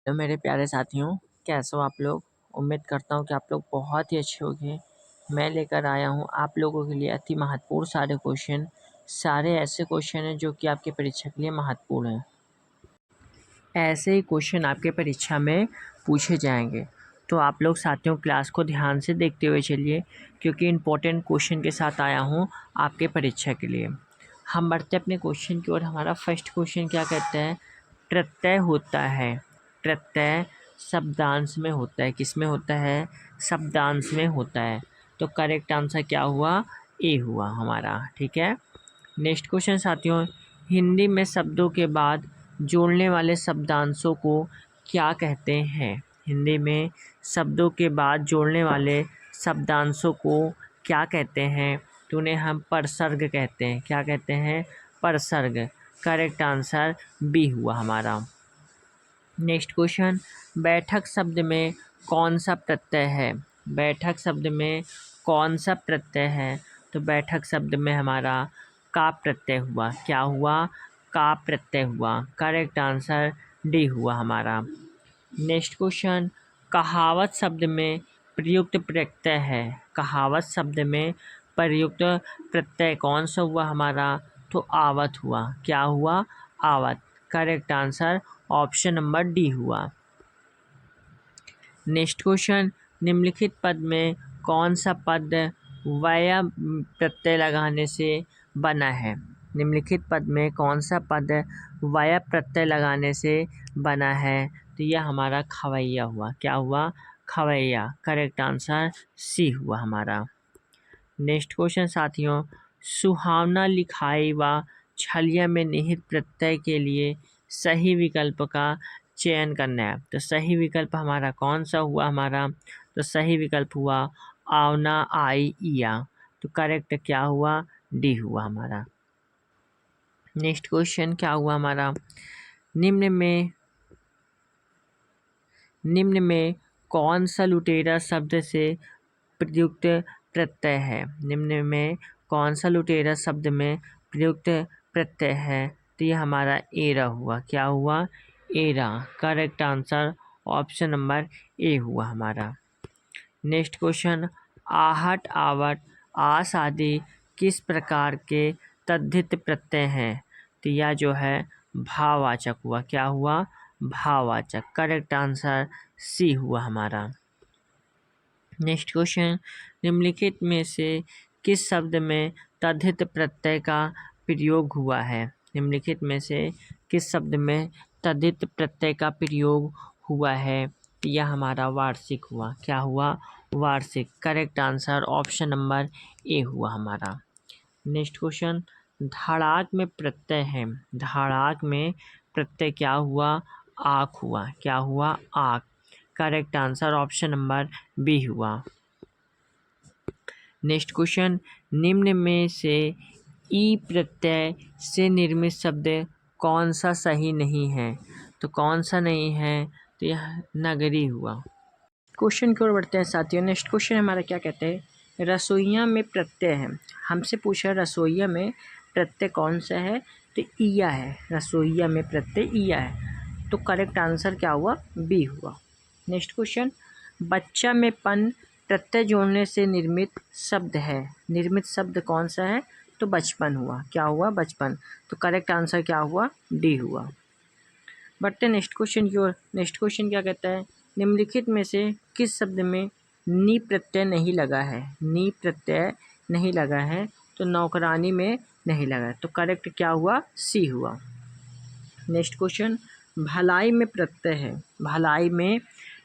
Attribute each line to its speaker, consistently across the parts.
Speaker 1: तो मेरे प्यारे साथियों, कैसे हो आप लोग। उम्मीद करता हूँ कि आप लोग बहुत ही अच्छे होंगे। मैं लेकर आया हूँ आप लोगों के लिए अति महत्वपूर्ण सारे क्वेश्चन। सारे ऐसे क्वेश्चन हैं जो कि आपके परीक्षा के लिए महत्वपूर्ण हैं। ऐसे ही क्वेश्चन आपके परीक्षा में पूछे जाएंगे, तो आप लोग साथियों क्लास को ध्यान से देखते हुए चलिए, क्योंकि इम्पोर्टेंट क्वेश्चन के साथ आया हूँ आपके परीक्षा के लिए। हम बढ़ते अपने क्वेश्चन की ओर। हमारा फर्स्ट क्वेश्चन क्या कहता है, प्रत्यय होता है। प्रत्यय शब्दांश में होता है। किस में होता है? शब्दांश में होता है। तो करेक्ट आंसर क्या हुआ? ए हुआ हमारा। ठीक है। नेक्स्ट क्वेश्चन साथियों, हिंदी में शब्दों के बाद जोड़ने वाले शब्दांशों को क्या कहते हैं? हिंदी में शब्दों के बाद जोड़ने वाले शब्दांशों को क्या कहते हैं? तो उन्हें हम परसर्ग कहते हैं। क्या कहते हैं? परसर्ग। करेक्ट आंसर बी हुआ हमारा। नेक्स्ट क्वेश्चन, बैठक शब्द में कौन सा प्रत्यय है? बैठक शब्द में कौन सा प्रत्यय है? तो बैठक शब्द में हमारा का प्रत्यय हुआ। क्या हुआ? का प्रत्यय हुआ। करेक्ट आंसर डी हुआ हमारा। नेक्स्ट क्वेश्चन, कहावत शब्द में प्रयुक्त प्रत्यय है। कहावत शब्द में प्रयुक्त प्रत्यय कौन सा हुआ हमारा? तो आवत हुआ। क्या हुआ? आवत। Correct answer option number D हुआ। नेक्स्ट क्वेश्चन, निम्नलिखित पद में कौन सा पद वय प्रत्यय लगाने से बना है? निम्नलिखित पद में कौन सा पद वय प्रत्यय लगाने से बना है? तो यह हमारा खवैया हुआ। क्या हुआ? खवैया। करेक्ट आंसर सी हुआ हमारा। नेक्स्ट क्वेश्चन साथियों, सुहावना, लिखाई व छलिया में निहित प्रत्यय के लिए सही विकल्प का चयन करना है। तो सही विकल्प हमारा कौन सा हुआ हमारा? तो सही विकल्प हुआ आवना, आई, इया। तो करेक्ट क्या हुआ? डी हुआ हमारा। नेक्स्ट क्वेश्चन क्या हुआ हमारा, निम्न में कौन सा लुटेरा शब्द से प्रयुक्त प्रत्यय है? निम्न में कौन सा लुटेरा शब्द में प्रयुक्त प्रत्यय है? तो ये हमारा एरा हुआ। क्या हुआ? Era. Correct answer option number A हुआ हमारा। नेक्स्ट क्वेश्चन, आहट, आवट, आस आदि किस प्रकार के तद्धित प्रत्यय हैं? तो यह जो है भाववाचक हुआ। क्या हुआ? भाववाचक। करेक्ट आंसर सी हुआ हमारा। नेक्स्ट क्वेश्चन, निम्नलिखित में से किस शब्द में तद्धित प्रत्यय का प्रयोग हुआ है? निम्नलिखित में से किस शब्द में तद्धित प्रत्यय का प्रयोग हुआ है? यह हमारा वार्षिक हुआ। क्या हुआ? वार्षिक। Correct answer option number A हुआ हमारा। नेक्स्ट क्वेश्चन, धड़ाक में प्रत्यय है। धड़ाक में प्रत्यय क्या हुआ? आक हुआ। क्या हुआ? आक। Correct answer option number B हुआ। नेक्स्ट क्वेश्चन, निम्न में से ई प्रत्यय से निर्मित शब्द कौन सा सही नहीं है? तो कौन सा नहीं है? तो यह नगरी हुआ। क्वेश्चन की ओर बढ़ते हैं साथियों। नेक्स्ट क्वेश्चन हमारा क्या कहते हैं, रसोइया में प्रत्यय है। हमसे पूछा रसोइया में प्रत्यय कौन सा है? तो ईया है। रसोइया में प्रत्यय ईया है। तो करेक्ट आंसर क्या हुआ? बी हुआ। नेक्स्ट क्वेश्चन, बच्चा में पन प्रत्यय जोड़ने से निर्मित शब्द है। निर्मित शब्द कौन सा है? तो बचपन हुआ। क्या हुआ? बचपन। तो करेक्ट आंसर क्या हुआ? डी हुआ। बढ़ते नेक्स्ट क्वेश्चन की ओर। नेक्स्ट क्वेश्चन क्या कहता है, निम्नलिखित में से किस शब्द में नी प्रत्यय नहीं लगा है? नी प्रत्यय नहीं लगा है। तो नौकरानी में नहीं लगा है। तो करेक्ट क्या हुआ? सी हुआ। नेक्स्ट क्वेश्चन, भलाई में प्रत्यय है। भलाई में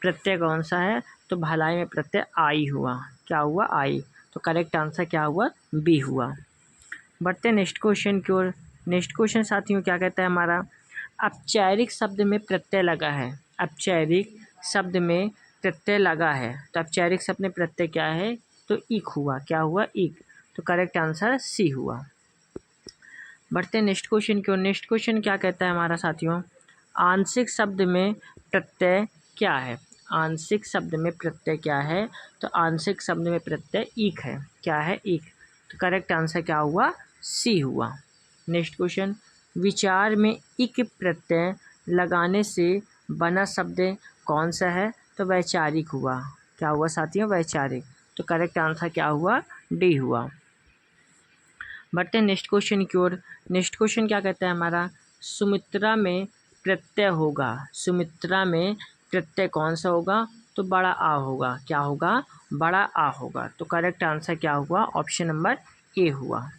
Speaker 1: प्रत्यय कौन सा है? तो भलाई में प्रत्यय आई हुआ। क्या हुआ? आई। तो करेक्ट आंसर क्या हुआ? बी हुआ। बढ़ते नेक्स्ट क्वेश्चन की ओर। नेक्स्ट क्वेश्चन साथियों क्या कहता है हमारा, अपचारिक शब्द में प्रत्यय लगा है। अपचारिक शब्द में प्रत्यय लगा है। तो अपचारिक शब्द में प्रत्यय क्या है? तो इक हुआ। क्या हुआ? इक। तो करेक्ट आंसर सी हुआ। बढ़ते नेक्स्ट क्वेश्चन की ओर। नेक्स्ट क्वेश्चन क्या कहता है हमारा साथियों, आंशिक शब्द में प्रत्यय क्या है? आंशिक शब्द में प्रत्यय क्या है? तो आंशिक शब्द में प्रत्यय इक है। क्या है? इक। तो करेक्ट आंसर क्या हुआ? सी हुआ। नेक्स्ट क्वेश्चन, विचार में इक प्रत्यय लगाने से बना शब्द कौन सा है? तो वैचारिक हुआ। क्या हुआ साथियों? वैचारिक। तो करेक्ट आंसर क्या हुआ? डी हुआ। बढ़ते हैं नेक्स्ट क्वेश्चन की ओर। नेक्स्ट क्वेश्चन क्या कहता है हमारा? सुमित्रा में प्रत्यय होगा। सुमित्रा में प्रत्यय कौन सा होगा? तो बड़ा आ होगा। क्या होगा? बड़ा आ होगा। तो करेक्ट आंसर क्या हुआ? ऑप्शन नंबर ए हुआ।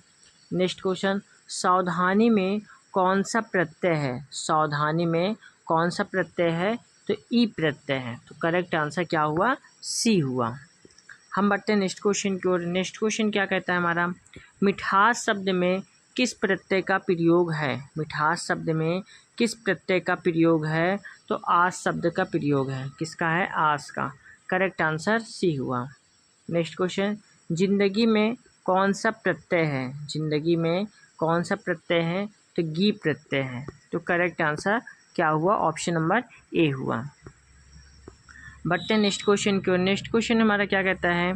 Speaker 1: नेक्स्ट क्वेश्चन, सावधानी में कौन सा प्रत्यय है? सावधानी में कौन सा प्रत्यय है? तो ई प्रत्यय है। तो करेक्ट आंसर क्या हुआ? सी हुआ। हम बढ़ते हैं नेक्स्ट क्वेश्चन की ओर। नेक्स्ट क्वेश्चन क्या कहता है हमारा? मिठास शब्द में किस प्रत्यय का प्रयोग है? मिठास शब्द में किस प्रत्यय का प्रयोग है? तो आस शब्द का प्रयोग है। किसका है? आस का। करेक्ट आंसर सी हुआ। नेक्स्ट क्वेश्चन, जिंदगी में कौन सा प्रत्यय है? जिंदगी में कौन सा प्रत्यय है? तो गी प्रत्यय है। तो करेक्ट आंसर क्या हुआ? ऑप्शन नंबर ए हुआ। बढ़ते हैं नेक्स्ट क्वेश्चन की ओर। नेक्स्ट क्वेश्चन हमारा क्या कहता है?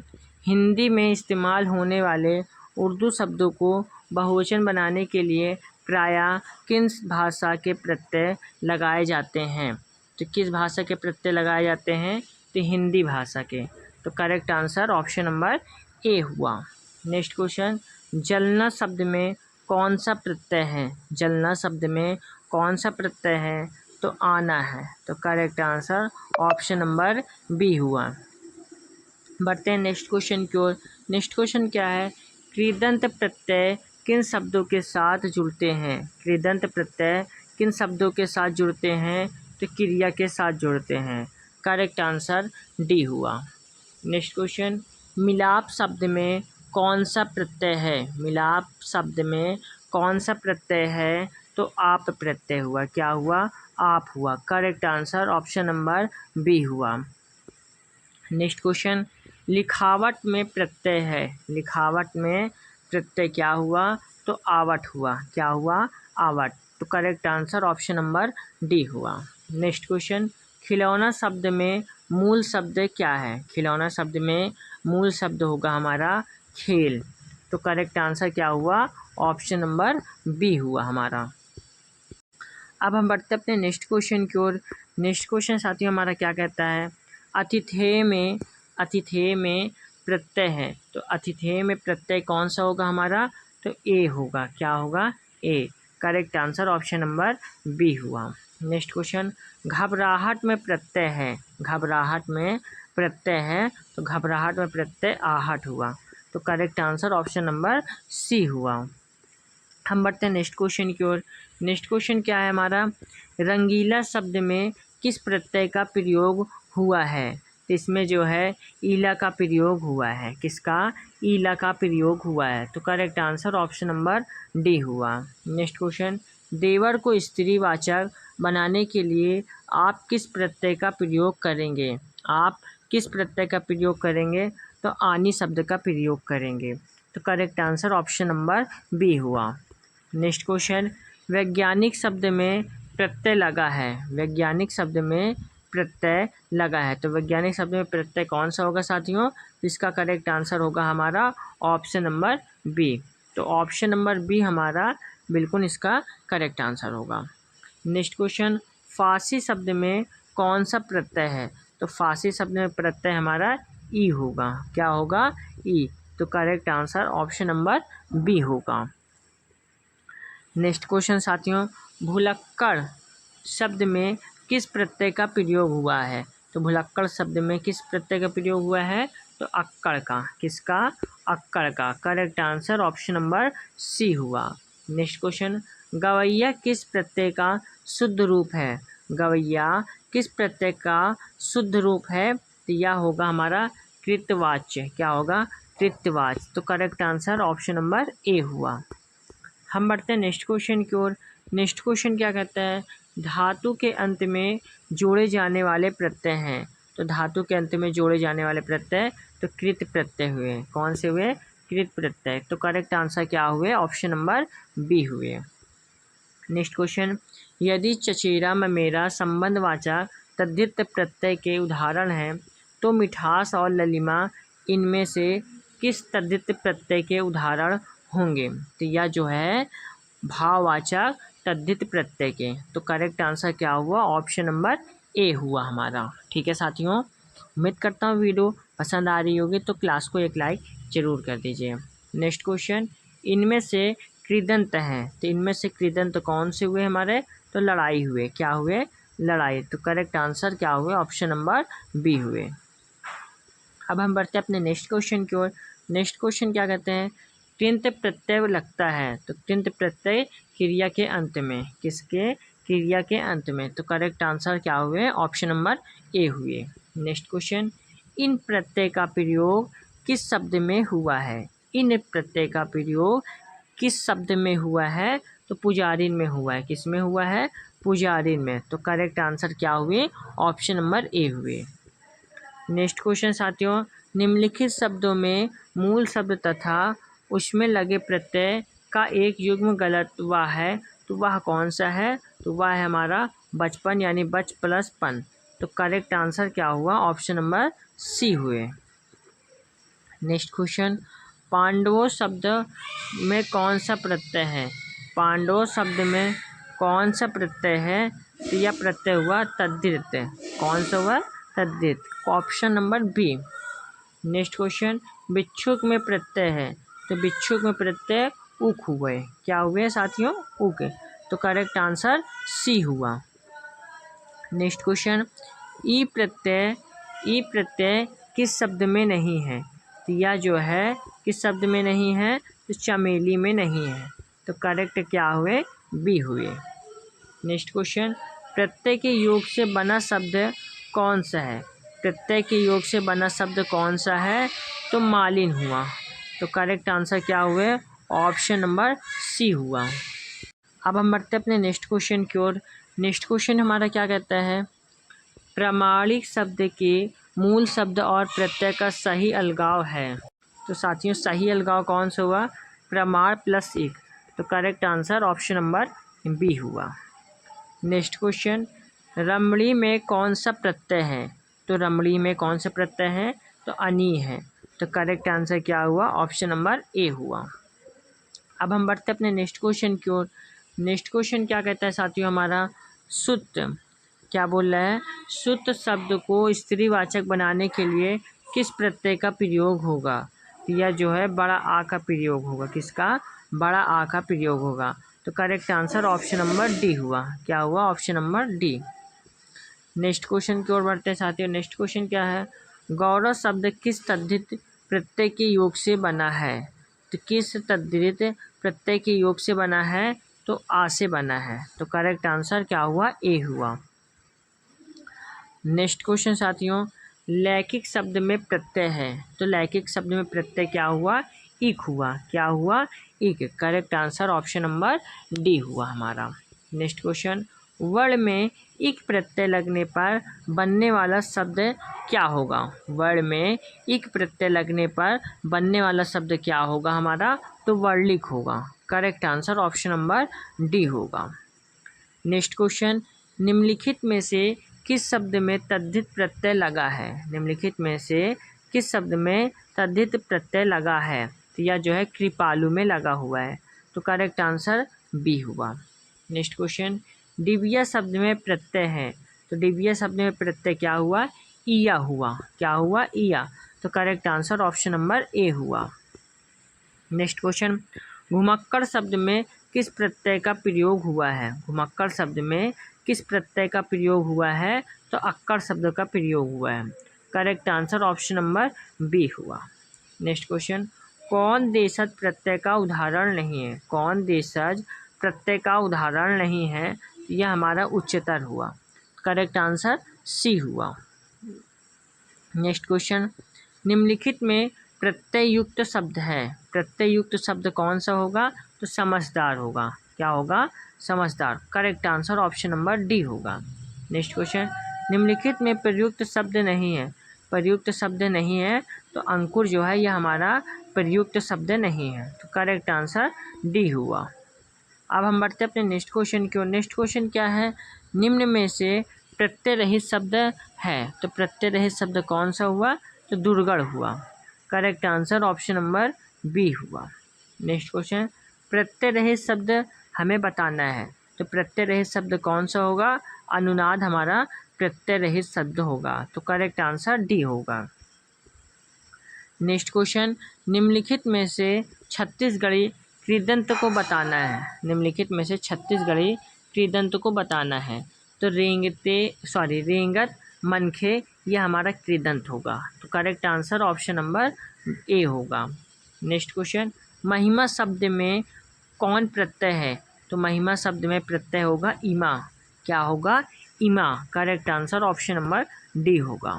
Speaker 1: हिंदी में इस्तेमाल होने वाले उर्दू शब्दों को बहुवचन बनाने के लिए प्रायः किस भाषा के प्रत्यय लगाए जाते हैं? तो किस भाषा के प्रत्यय लगाए जाते हैं? तो हिंदी भाषा के। तो correct answer option number A हुआ। नेक्स्ट क्वेश्चन, जलना शब्द में कौन सा प्रत्यय है? जलना शब्द में कौन सा प्रत्यय है? तो आना है। तो correct answer option number B हुआ। बढ़ते हैं नेक्स्ट क्वेश्चन की ओर। नेक्स्ट क्वेश्चन क्या है? कृदंत प्रत्यय किन शब्दों के साथ जुड़ते हैं? कृदंत प्रत्यय किन शब्दों के साथ जुड़ते हैं? तो क्रिया के साथ जुड़ते हैं। करेक्ट आंसर डी हुआ। नेक्स्ट क्वेश्चन, मिलाप शब्द में कौन सा प्रत्यय है? मिलाप शब्द में कौन सा प्रत्यय है? तो आप प्रत्यय हुआ। क्या हुआ? आप हुआ। Correct answer option number B हुआ। नेक्स्ट क्वेश्चन, लिखावट में प्रत्यय है। लिखावट में प्रत्यय क्या हुआ? तो आवट हुआ। क्या हुआ? आवट। तो correct answer option number D हुआ। नेक्स्ट क्वेश्चन, खिलौना शब्द में मूल शब्द क्या है? खिलौना शब्द में मूल शब्द होगा हमारा खेल। तो करेक्ट आंसर क्या हुआ? ऑप्शन नंबर बी हुआ हमारा। अब हम बढ़ते अपने नेक्स्ट क्वेश्चन की ओर। नेक्स्ट क्वेश्चन साथियों हमारा क्या कहता है? अतिथेय में प्रत्यय है। तो अतिथेय में प्रत्यय कौन सा होगा हमारा? तो ए होगा। क्या होगा? A. Correct answer option number B हुआ। नेक्स्ट क्वेश्चन, घबराहट में प्रत्यय है। घबराहट में प्रत्यय है। तो घबराहट में प्रत्यय आहट हुआ। तो correct answer option number C हुआ। हम बढ़ते हैं नेक्स्ट क्वेश्चन की ओर। नेक्स्ट क्वेश्चन क्या है हमारा? रंगीला शब्द में किस प्रत्यय का प्रयोग हुआ है? तो इसमें जो है ईला का प्रयोग हुआ है। किसका? ईला का प्रयोग हुआ है। तो correct answer option number D हुआ। नेक्स्ट क्वेश्चन, देवर को स्त्रीवाचक बनाने के लिए आप किस प्रत्यय का प्रयोग करेंगे? आप किस प्रत्यय का प्रयोग करेंगे? तो आनी शब्द का प्रयोग करेंगे। तो correct answer option number B हुआ। नेक्स्ट क्वेश्चन, वैज्ञानिक शब्द में प्रत्यय लगा है। वैज्ञानिक शब्द में प्रत्यय लगा है। तो वैज्ञानिक शब्द में प्रत्यय कौन सा होगा साथियों? इसका करेक्ट आंसर होगा हमारा ऑप्शन नंबर बी। तो ऑप्शन नंबर बी हमारा बिल्कुल इसका करेक्ट आंसर होगा। नेक्स्ट क्वेश्चन, फांसी शब्द में कौन सा प्रत्यय है? तो फांसी शब्द में प्रत्यय हमारा ई होगा। क्या होगा? ई। तो correct answer option number B होगा। नेक्स्ट क्वेश्चन साथियों, भुलक्कड़ शब्द में किस प्रत्यय का प्रयोग हुआ है? तो भुलक्कड़ शब्द में किस प्रत्यय का प्रयोग हुआ है? तो अक्कड़ का। किसका? अक्कड़ का। Correct answer option number C हुआ। नेक्स्ट क्वेश्चन, गवैया किस प्रत्यय का शुद्ध रूप है? गवैया किस प्रत्यय का शुद्ध रूप है? तो यह होगा हमारा कृतवाच्य। क्या होगा? कृतवाच्य। तो correct answer option number A हुआ। हम बढ़ते हैं नेक्स्ट क्वेश्चन की ओर। नेक्स्ट क्वेश्चन क्या कहता है? धातु के अंत में जोड़े जाने वाले प्रत्यय हैं। तो धातु के अंत में जोड़े जाने वाले प्रत्यय तो कृत प्रत्यय हुए। कौन से हुए? कृत प्रत्यय। तो करेक्ट आंसर क्या हुए? ऑप्शन नंबर बी हुए। नेक्स्ट क्वेश्चन, यदि चचेरा ममेरा संबंधवाचक तद्धित प्रत्यय के उदाहरण हैं तो मिठास और ललिमा इनमें से किस तद्धित प्रत्यय के उदाहरण होंगे? तो यह जो है भाववाचक तद्धित प्रत्यय के। तो करेक्ट आंसर क्या हुआ? ऑप्शन नंबर ए हुआ हमारा। ठीक है साथियों, उम्मीद करता हूँ वीडियो पसंद आ रही होगी, तो क्लास को एक लाइक ज़रूर कर दीजिए। नेक्स्ट क्वेश्चन, इनमें से कृदंत हैं, तो इनमें से कृदंत कौन से हुए हमारे, तो लड़ाई हुए। क्या हुए, लड़ाई। तो करेक्ट आंसर क्या हुए, ऑप्शन नंबर बी हुए। अब हम बढ़ते हैं अपने नेक्स्ट क्वेश्चन की ओर। नेक्स्ट क्वेश्चन क्या कहते हैं, कृंत प्रत्यय लगता है, तो कृंत प्रत्यय क्रिया के अंत में, किसके, क्रिया के अंत में। तो करेक्ट आंसर क्या हुए, ऑप्शन नंबर ए हुए। नेक्स्ट क्वेश्चन, इन प्रत्यय का प्रयोग किस शब्द में हुआ है, इन प्रत्यय का प्रयोग किस शब्द में हुआ है, तो पुजारिन में हुआ है। किस में हुआ है, पुजारिन में। तो करेक्ट आंसर क्या हुए, ऑप्शन नंबर ए हुए। नेक्स्ट क्वेश्चन साथियों, निम्नलिखित शब्दों में मूल शब्द तथा उसमें लगे प्रत्यय का एक युग्म गलत हुआ है, तो वह कौन सा है, तो वह है हमारा बचपन, यानी बच प्लस पन। तो करेक्ट आंसर क्या हुआ, ऑप्शन नंबर सी हुए। नेक्स्ट क्वेश्चन, पांडवों शब्द में कौन सा प्रत्यय है, पांडवों शब्द में कौन सा प्रत्यय है, तो यह प्रत्यय हुआ तद्धित। कौन सा हुआ, तद्धित, option number B. Next question, भिक्षुक में प्रत्यय है, तो भिक्षुक में प्रत्यय उक हुए। क्या हुए साथियों, उक। तो करेक्ट आंसर सी हुआ। नेक्स्ट क्वेश्चन, ई प्रत्यय किस शब्द में नहीं है, तो यह जो है किस शब्द में नहीं है, तो चमेली में नहीं है। तो करेक्ट क्या हुए, बी हुए। नेक्स्ट क्वेश्चन, प्रत्यय के योग से बना शब्द कौन सा है, प्रत्यय के योग से बना शब्द कौन सा है, तो मालिन हुआ। तो करेक्ट आंसर क्या हुए, ऑप्शन नंबर सी हुआ। अब हम बढ़ते हैं अपने नेक्स्ट क्वेश्चन की ओर। नेक्स्ट क्वेश्चन हमारा क्या कहता है, प्रामाणिक शब्द के मूल शब्द और प्रत्यय का सही अलगाव है। तो साथियों सही अलगाव कौन सा हुआ, प्रमाण प्लस एक। तो correct answer option number B हुआ। नेक्स्ट क्वेश्चन, रमणी में कौन सा प्रत्यय है, तो रमणी में कौन सा प्रत्यय है, तो अनी है। तो करेक्ट आंसर क्या हुआ, ऑप्शन नंबर ए हुआ। अब हम बढ़ते हैं अपने नेक्स्ट क्वेश्चन की ओर। नेक्स्ट क्वेश्चन क्या कहता है साथियों हमारा, सुत, क्या बोल रहा है, सुत शब्द को स्त्रीवाचक बनाने के लिए किस प्रत्यय का प्रयोग होगा, यह जो है बड़ा आ का प्रयोग होगा। किसका, बड़ा आ का प्रयोग होगा। तो correct answer option number D हुआ। क्या हुआ, option number D. Next question की ओर बढ़ते हैं साथियों। नेक्स्ट क्वेश्चन क्या है, गौरव शब्द किस तद्धित प्रत्यय के योग से बना है, तो किस तद्धित प्रत्यय के योग से बना है, तो आ से बना है। तो करेक्ट आंसर क्या हुआ, ए हुआ। नेक्स्ट क्वेश्चन साथियों, लैकिक शब्द में प्रत्यय है, तो लैकिक शब्द में प्रत्यय क्या हुआ, इक हुआ। क्या हुआ, इक। Correct answer option number D हुआ हमारा। नेक्स्ट क्वेश्चन, वर्ण में इक प्रत्यय लगने पर बनने वाला शब्द क्या होगा, वर्ण में इक प्रत्यय लगने पर बनने वाला शब्द क्या होगा हमारा, तो वर्लिक होगा। Correct answer option number D होगा। नेक्स्ट क्वेश्चन, निम्नलिखित में से किस शब्द में तद्धित प्रत्यय लगा है, निम्नलिखित में से किस शब्द में तद्धित प्रत्यय लगा है, तो यह जो है कृपालु में लगा हुआ है। तो करेक्ट आंसर बी हुआ। नेक्स्ट क्वेश्चन, डिबिया शब्द में प्रत्यय है, तो डिबिया शब्द में प्रत्यय क्या हुआ, इया हुआ। क्या हुआ, इया। तो correct answer option number A हुआ। नेक्स्ट क्वेश्चन, घुमक्कड़ शब्द में किस प्रत्यय का प्रयोग हुआ है, घुमक्कड़ शब्द में किस प्रत्यय का प्रयोग हुआ है, तो अक्कड़ शब्द का प्रयोग हुआ है। Correct answer option number B हुआ। नेक्स्ट क्वेश्चन, कौन देशज प्रत्यय का उदाहरण नहीं है, कौन देशज प्रत्यय का उदाहरण नहीं है, यह हमारा उच्चतर हुआ। करेक्ट आंसर सी हुआ। नेक्स्ट क्वेश्चन, निम्नलिखित में प्रत्यय युक्त शब्द है, प्रत्यय युक्त शब्द कौन सा होगा, तो समझदार होगा। क्या होगा, समझदार। Correct answer option number D होगा। नेक्स्ट क्वेश्चन, निम्नलिखित में प्रयुक्त शब्द नहीं है, प्रयुक्त शब्द नहीं है, तो अंकुर जो है यह हमारा प्रयुक्त शब्द नहीं है। तो करेक्ट आंसर डी हुआ। अब हम बढ़ते हैं अपने नेक्स्ट क्वेश्चन की ओर। नेक्स्ट क्वेश्चन क्या है, निम्न में से प्रत्यय रहित शब्द है, तो प्रत्यय रहित शब्द कौन सा हुआ, तो दुर्गढ़ हुआ। Correct answer option number B हुआ। नेक्स्ट क्वेश्चन, प्रत्यय रहित शब्द हमें बताना है, तो प्रत्यय रहित शब्द कौन सा होगा, अनुनाद हमारा प्रत्यय रहित शब्द होगा। तो करेक्ट आंसर डी होगा। नेक्स्ट क्वेश्चन, निम्नलिखित में से छत्तीसगढ़ी कृदंत को बताना है। निम्नलिखित में से छत्तीसगढ़ी कृदंत को बताना है। तो रेंगत, मनखे, यह हमारा कृदंत होगा। तो correct answer option number A होगा। नेक्स्ट क्वेश्चन, महिमा शब्द में कौन प्रत्यय है? तो महिमा शब्द में प्रत्यय होगा इमा। क्या होगा? इमा। Correct answer option number D होगा।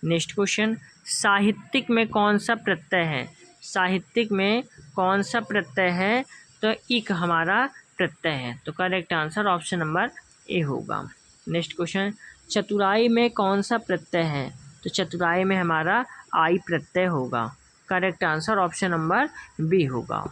Speaker 1: नेक्स्ट क्वेश्चन, साहित्यिक में कौन सा प्रत्यय है? साहित्यिक में कौन सा प्रत्यय है? तो इक हमारा प्रत्यय है। तो correct answer option number A होगा। नेक्स्ट क्वेश्चन, चतुराई में कौन सा प्रत्यय है? तो चतुराई में हमारा आई प्रत्यय होगा। Correct answer option number B होगा।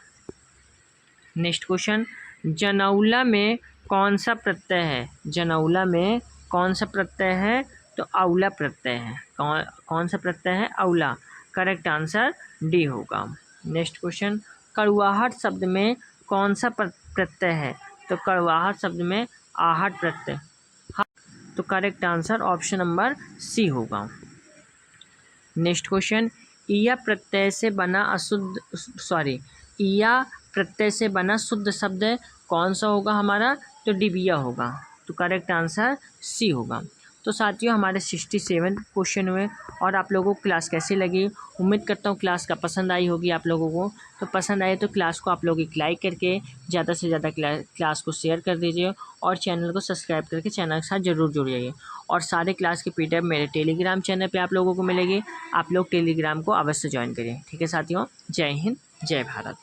Speaker 1: नेक्स्ट क्वेश्चन, जनौला में कौन सा प्रत्यय है? जनौला में कौन सा प्रत्यय है? तो औला प्रत्यय है। कौन सा प्रत्यय है? औला। करेक्ट आंसर डी होगा। नेक्स्ट क्वेश्चन, कड़वाहट शब्द में कौन सा प्रत्यय है? तो कड़वाहट शब्द में आहट प्रत्यय। तो correct answer option number C होगा। नेक्स्ट क्वेश्चन, ईया प्रत्यय से बना शुद्ध शब्द कौन सा होगा हमारा? तो डिबिया होगा। तो करेक्ट आंसर सी होगा। तो साथियों, हमारे 67 क्वेश्चन हुए। और आप लोगों को क्लास कैसी लगी? उम्मीद करता हूँ क्लास का पसंद आई होगी आप लोगों को। तो पसंद आए तो क्लास को आप लोग एक लाइक करके ज़्यादा से ज़्यादा क्लास को शेयर कर दीजिए और चैनल को सब्सक्राइब करके चैनल के साथ ज़रूर जुड़िए। और सारे क्लास की PDF मेरे टेलीग्राम चैनल पे आप लोगों को मिलेगी। आप लोग टेलीग्राम को अवश्य ज्वाइन करें। ठीक है साथियों, जय हिंद, जय भारत।